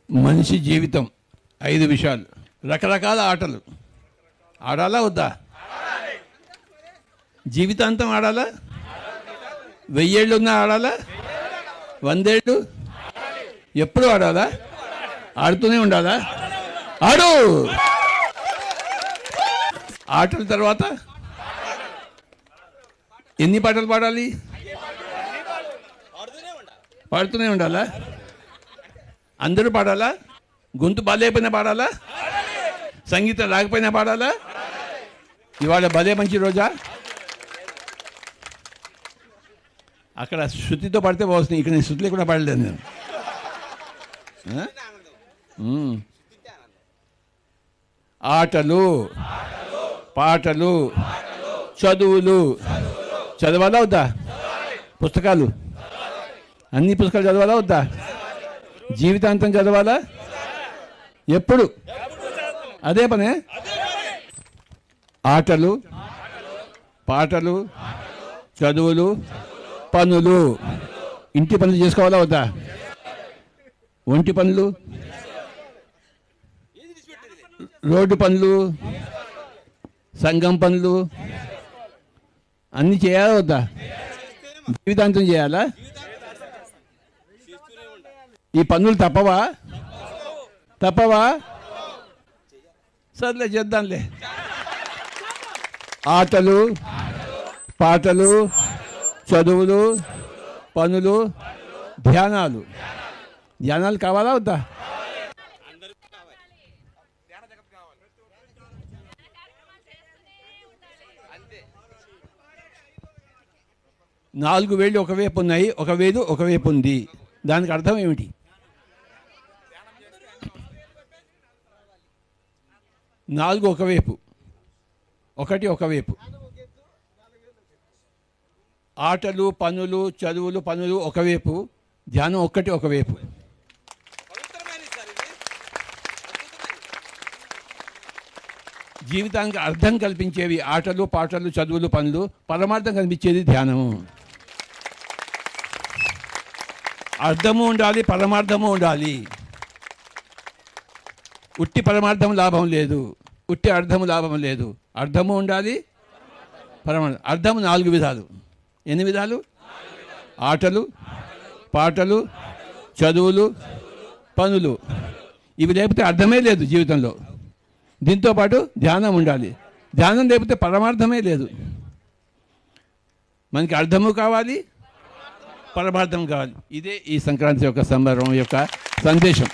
మనిషి జీవితం 5 విషయాలు. రకరకాల ఆటలు ఆడాలా వద్దా? జీవితాంతం ఆడాలా? 1000 ఏళ్ళు ఉన్నా ఆడాలా? 100 ఏళ్ళు ఎప్పుడు ఆడాలా? ఆడుతూనే ఉండాలా? ఆడు. ఆటల తర్వాత ఎన్ని పాటలు పాడాలి? పాడుతూనే ఉండాలా? అందరూ పాడాలా? గొంతు బాలేకపోయినా పాడాలా? సంగీతం రాకపోయినా పాడాలా? ఇవాళ భలే మంచి రోజా? అక్కడ శృతితో పడితే వస్తుంది, ఇక్కడ నేను శృతిలో కూడా పాడలేదు నేను. ఆటలు, పాటలు, చదువులు. చదవాలా వద్దా? పుస్తకాలు, అన్ని పుస్తకాలు చదవాలా వద్దా? జీవితాంతం చదవాలా? ఎప్పుడు? అదే పనే. ఆటలు, పాటలు, చదువులు, పనులు. ఇంటి పనులు చేసుకోవాలా వద్దా? ఒంటి పనులు, రోడ్డు పనులు, సంఘం పనులు అన్నీ చేయాలా వద్దా? జీవితాంతం చేయాలా? ఈ పనులు తప్పవా? తప్పవా? సర్లే చేద్దాంలే. ఆటలు, పాటలు, చదువులు, పనులు, ధ్యానాలు. ధ్యానాలు కావాలా వద్దా? నాలుగు వేళ్ళు ఒకవైపు ఉన్నాయి, ఒక వేలు ఒకవైపు ఉంది. దానికి అర్థం ఏమిటి? నాలుగు ఒకవైపు, ఒకటి ఒకవైపు. ఆటలు, పనులు, చదువులు, పనులు ఒకవైపు, ధ్యానం ఒక్కటి ఒకవైపు. జీవితానికి అర్థం కల్పించేవి ఆటలు, పాటలు, చదువులు, పనులు. పరమార్థం కల్పించేది ధ్యానము. అర్థము ఉండాలి, పరమార్థము ఉండాలి. ఉట్టి పరమార్థం లాభం లేదు, ఉట్టి అర్థము లాభం లేదు. అర్థము ఉండాలి, పరమార్థం. అర్థము 4 విధాలు. ఎన్ని విధాలు? ఆటలు, పాటలు, చదువులు, పనులు. ఇవి లేకపోతే అర్థమే లేదు జీవితంలో. దీంతోపాటు ధ్యానం ఉండాలి. ధ్యానం లేకపోతే పరమార్థమే లేదు. మనకి అర్థము కావాలి, పరమార్థం కావాలి. ఇదే ఈ సంక్రాంతి యొక్క సంబరం యొక్క సందేశం.